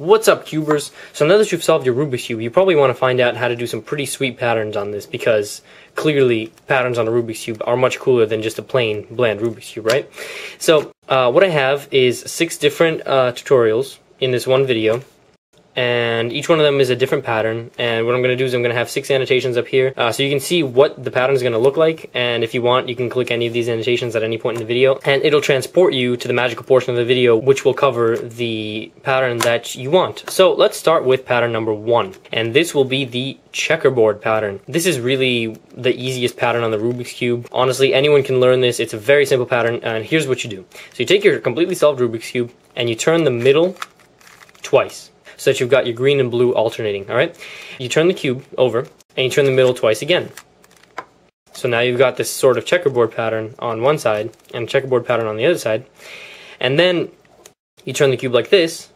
What's up, cubers? So now that you've solved your Rubik's Cube, you probably want to find out how to do some pretty sweet patterns on this, because clearly patterns on a Rubik's Cube are much cooler than just a plain, bland Rubik's Cube, right? So what I have is 6 different tutorials in this one video, and each one of them is a different pattern. And what I'm going to do is I'm going to have 6 annotations up here, so you can see what the pattern is going to look like, and if you want you can click any of these annotations at any point in the video and it'll transport you to the magical portion of the video which will cover the pattern that you want. So let's start with pattern number 1, and this will be the checkerboard pattern. This is really the easiest pattern on the Rubik's Cube. Honestly, anyone can learn this. It's a very simple pattern, and here's what you do. So you take your completely solved Rubik's Cube and you turn the middle twice, so that you've got your green and blue alternating, alright? You turn the cube over, and you turn the middle twice again. So now you've got this sort of checkerboard pattern on one side, and checkerboard pattern on the other side. And then you turn the cube like this,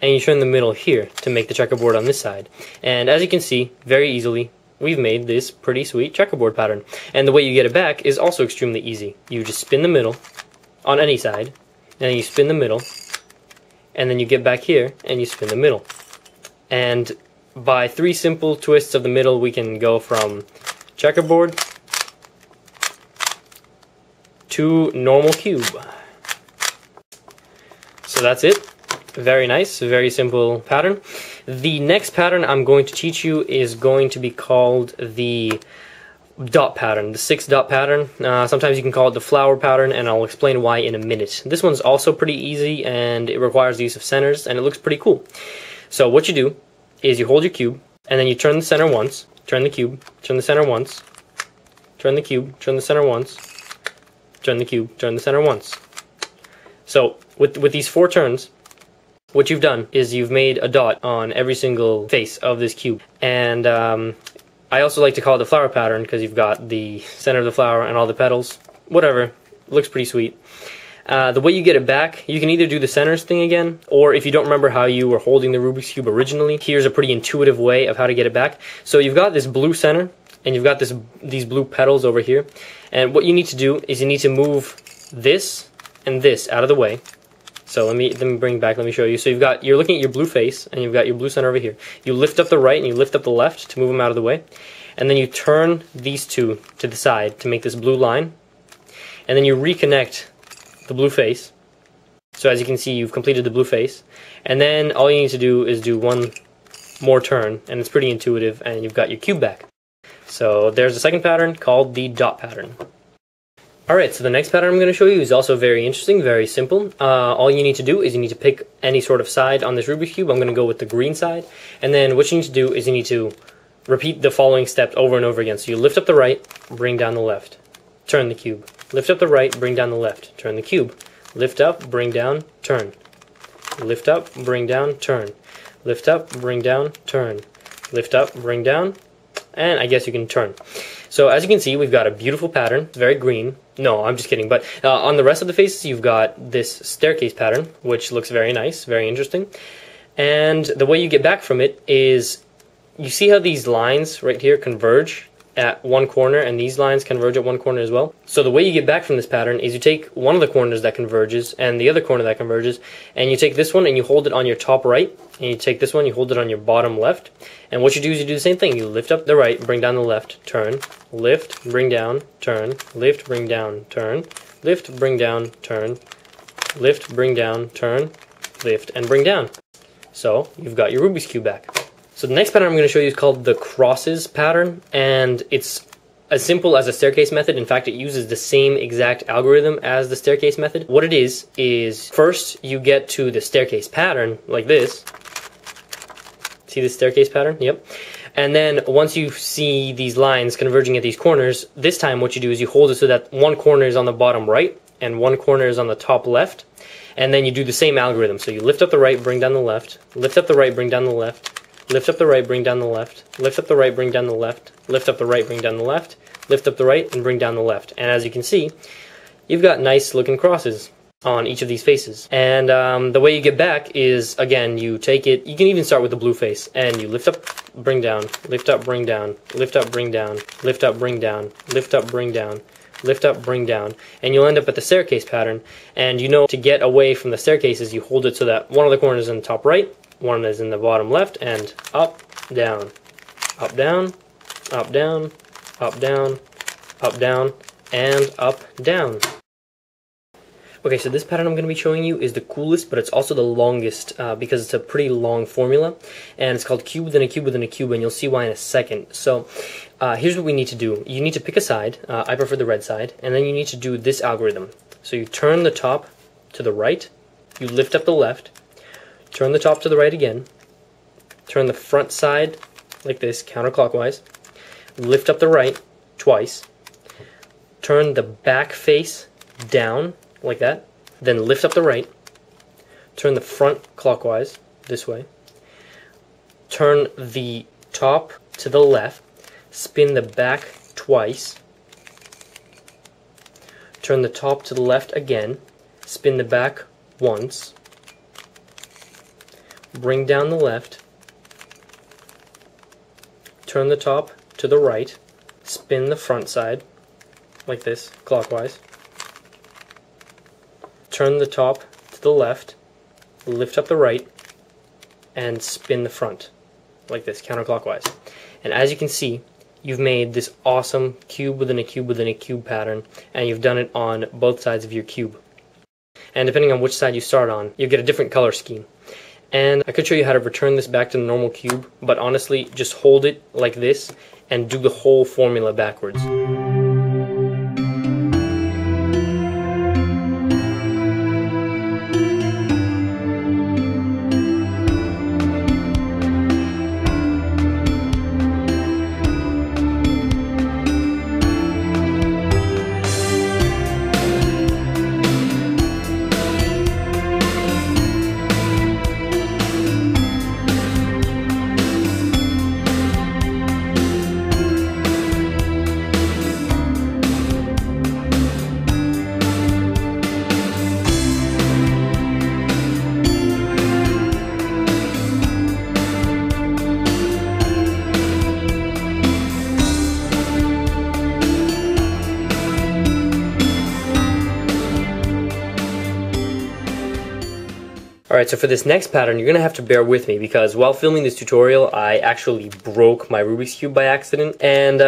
and you turn the middle here to make the checkerboard on this side. And as you can see, very easily, we've made this pretty sweet checkerboard pattern. And the way you get it back is also extremely easy. You just spin the middle on any side, and then you spin the middle, and then you get back here and you spin the middle. And by 3 simple twists of the middle, we can go from checkerboard to normal cube. So that's it. Very nice, very simple pattern. The next pattern I'm going to teach you is going to be called the dot pattern, the 6 dot pattern. Sometimes you can call it the flower pattern, and I'll explain why in a minute. This one's also pretty easy, and it requires the use of centers, and it looks pretty cool. So what you do is you hold your cube, and then you turn the center once, turn the cube, turn the center once, turn the cube, turn the center once, turn the cube, turn the center once. So with these 4 turns, what you've done is you've made a dot on every single face of this cube. And I also like to call it the flower pattern because you've got the center of the flower and all the petals. Whatever, looks pretty sweet. The way you get it back, you can either do the centers thing again, or if you don't remember how you were holding the Rubik's Cube originally, here's a pretty intuitive way of how to get it back. So you've got this blue center, and you've got these blue petals over here, and what you need to do is you need to move this and this out of the way. So let me bring back, let me show you. So you're looking at your blue face, and you've got your blue center over here. You lift up the right and you lift up the left to move them out of the way. And then you turn these 2 to the side to make this blue line. And then you reconnect the blue face. So as you can see, you've completed the blue face. And then all you need to do is do 1 more turn, and it's pretty intuitive, and you've got your cube back. So there's the second pattern called the dot pattern. Alright, so the next pattern I'm going to show you is also very interesting, very simple. All you need to do is you need to pick any sort of side on this Rubik's Cube. I'm going to go with the green side. And then what you need to do is you need to repeat the following steps over and over again. So you lift up the right, bring down the left, turn the cube. Lift up the right, bring down the left, turn the cube. Lift up, bring down, turn. Lift up, bring down, turn. Lift up, bring down, turn. Lift up, bring down, and I guess you can turn. So as you can see, we've got a beautiful pattern. It's very green. No, I'm just kidding. But on the rest of the faces, you've got this staircase pattern, which looks very nice, very interesting. And the way you get back from it is, you see how these lines right here converge at one corner, and these lines converge at one corner as well? So the way you get back from this pattern is you take one of the corners that converges and the other corner that converges, and you take this one and you hold it on your top right, and you take this one, you hold it on your bottom left, and what you do is you do the same thing. You lift up the right, bring down the left, turn, lift, bring down, turn, lift, bring down, turn, lift, bring down, turn, lift, bring down, turn, lift, and bring down. So you've got your Rubik's Cube back. So the next pattern I'm going to show you is called the crosses pattern, and it's as simple as a staircase method. In fact, it uses the same exact algorithm as the staircase method. What it is first you get to the staircase pattern like this. See the staircase pattern? Yep. And then once you see these lines converging at these corners, this time what you do is you hold it so that one corner is on the bottom right and one corner is on the top left. And then you do the same algorithm. So you lift up the right, bring down the left, lift up the right, bring down the left, lift up the right, bring down the left, lift up the right, bring down the left, lift up the right, bring down the left, lift up the right, and bring down the left. And as you can see, you've got nice looking crosses on each of these faces. And the way you get back is, again, you take it, you can even start with the blue face, and you lift up, bring down, lift up, bring down, lift up, bring down, lift up, bring down, lift up, bring down, lift up, bring down, and you'll end up at the staircase pattern. And you know, to get away from the staircases, you hold it so that one of the corners is in the top right, one is in the bottom left, and up, down, up, down, up, down, up, down, up, down, and up, down. Okay, so this pattern I'm going to be showing you is the coolest, but it's also the longest because it's a pretty long formula, and it's called cube within a cube within a cube, and you'll see why in a second. So here's what we need to do. You need to pick a side. I prefer the red side, and then you need to do this algorithm. So you turn the top to the right, you lift up the left, turn the top to the right again, turn the front side like this, counterclockwise, lift up the right twice, turn the back face down like that, then lift up the right, turn the front clockwise this way, turn the top to the left, spin the back twice, turn the top to the left again, spin the back once, bring down the left, turn the top to the right, spin the front side like this, clockwise, turn the top to the left, lift up the right, and spin the front like this, counterclockwise. And as you can see, you've made this awesome cube within a cube within a cube pattern, and you've done it on both sides of your cube. And depending on which side you start on, you get a different color scheme. And I could show you how to return this back to the normal cube, but honestly, just hold it like this and do the whole formula backwards. Alright, so for this next pattern, you're going to have to bear with me because while filming this tutorial, I actually broke my Rubik's Cube by accident. And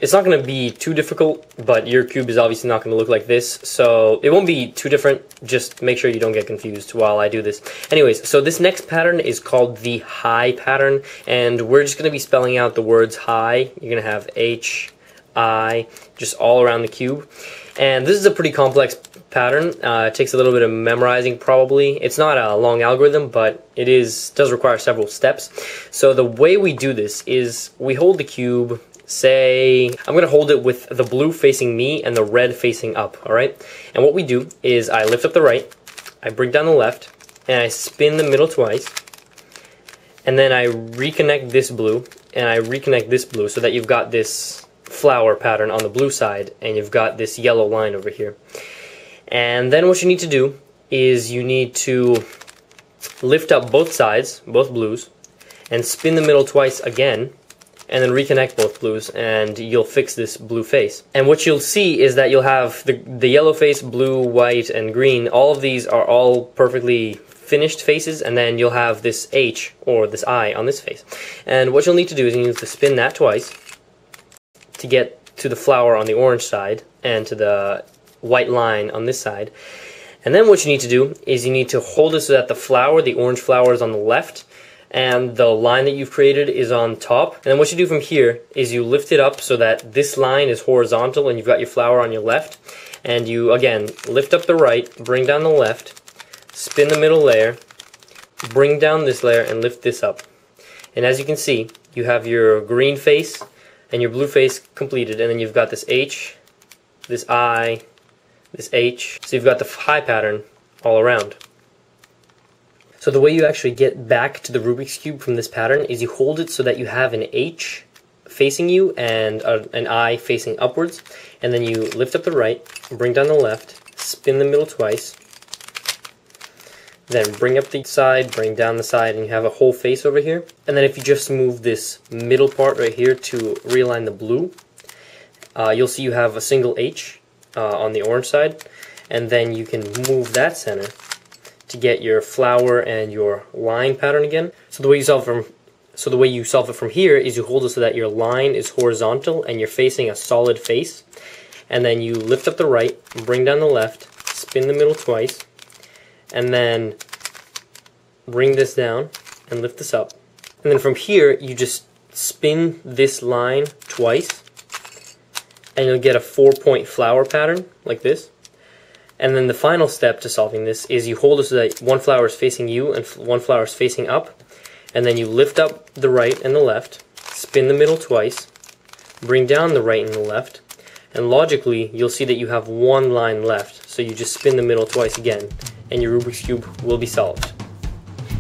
it's not going to be too difficult, but your cube is obviously not going to look like this, so it won't be too different. Just make sure you don't get confused while I do this. Anyways, so this next pattern is called the high pattern, and we're just going to be spelling out the words high. You're going to have H, I, just all around the cube. And this is a pretty complex pattern. It takes a little bit of memorizing probably. It's not a long algorithm, but it does require several steps. So the way we do this is we hold the cube, say, I'm going to hold it with the blue facing me and the red facing up, alright? And what we do is I lift up the right, I bring down the left, and I spin the middle twice, and then I reconnect this blue, and I reconnect this blue so that you've got this flower pattern on the blue side, and you've got this yellow line over here. And then what you need to do is you need to lift up both sides, both blues, and spin the middle twice again, and then reconnect both blues, and you'll fix this blue face. And what you'll see is that you'll have the yellow face, blue, white, and green. All of these are all perfectly finished faces, and then you'll have this H, or this I, on this face. And what you'll need to do is you need to spin that twice to get to the flower on the orange side, and to the white line on this side. And then what you need to do is you need to hold it so that the flower, the orange flower, is on the left and the line that you've created is on top. And then what you do from here is you lift it up so that this line is horizontal and you've got your flower on your left. And you, again, lift up the right, bring down the left, spin the middle layer, bring down this layer, and lift this up. And as you can see, you have your green face and your blue face completed, and then you've got this H, this I, this H, so you've got the high pattern all around. So the way you actually get back to the Rubik's Cube from this pattern is you hold it so that you have an H facing you and an I facing upwards, and then you lift up the right, bring down the left, spin the middle twice, then bring up the side, bring down the side, and you have a whole face over here. And then if you just move this middle part right here to realign the blue, you'll see you have a single H on the orange side, and then you can move that center to get your flower and your line pattern again. So the way you solve it from here is you hold it so that your line is horizontal and you're facing a solid face. And then you lift up the right, bring down the left, spin the middle twice, and then bring this down and lift this up. And then from here, you just spin this line twice, and you'll get a 4-point flower pattern like this. And then the final step to solving this is you hold it so that one flower is facing you and one flower is facing up. And then you lift up the right and the left, spin the middle twice, bring down the right and the left, and logically you'll see that you have one line left. So you just spin the middle twice again, and your Rubik's Cube will be solved.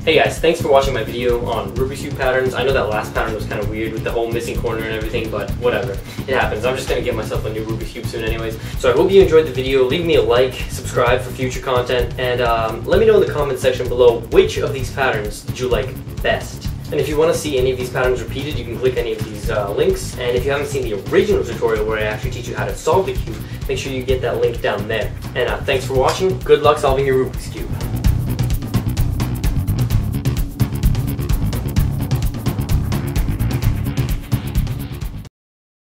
Hey guys, thanks for watching my video on Rubik's Cube patterns. I know that last pattern was kind of weird with the whole missing corner and everything, but whatever. It happens. I'm just going to get myself a new Rubik's Cube soon anyways. So I hope you enjoyed the video. Leave me a like, subscribe for future content, and let me know in the comment section below which of these patterns did you like best. And if you want to see any of these patterns repeated, you can click any of these links. And if you haven't seen the original tutorial where I actually teach you how to solve the cube, make sure you get that link down there. And thanks for watching. Good luck solving your Rubik's Cube.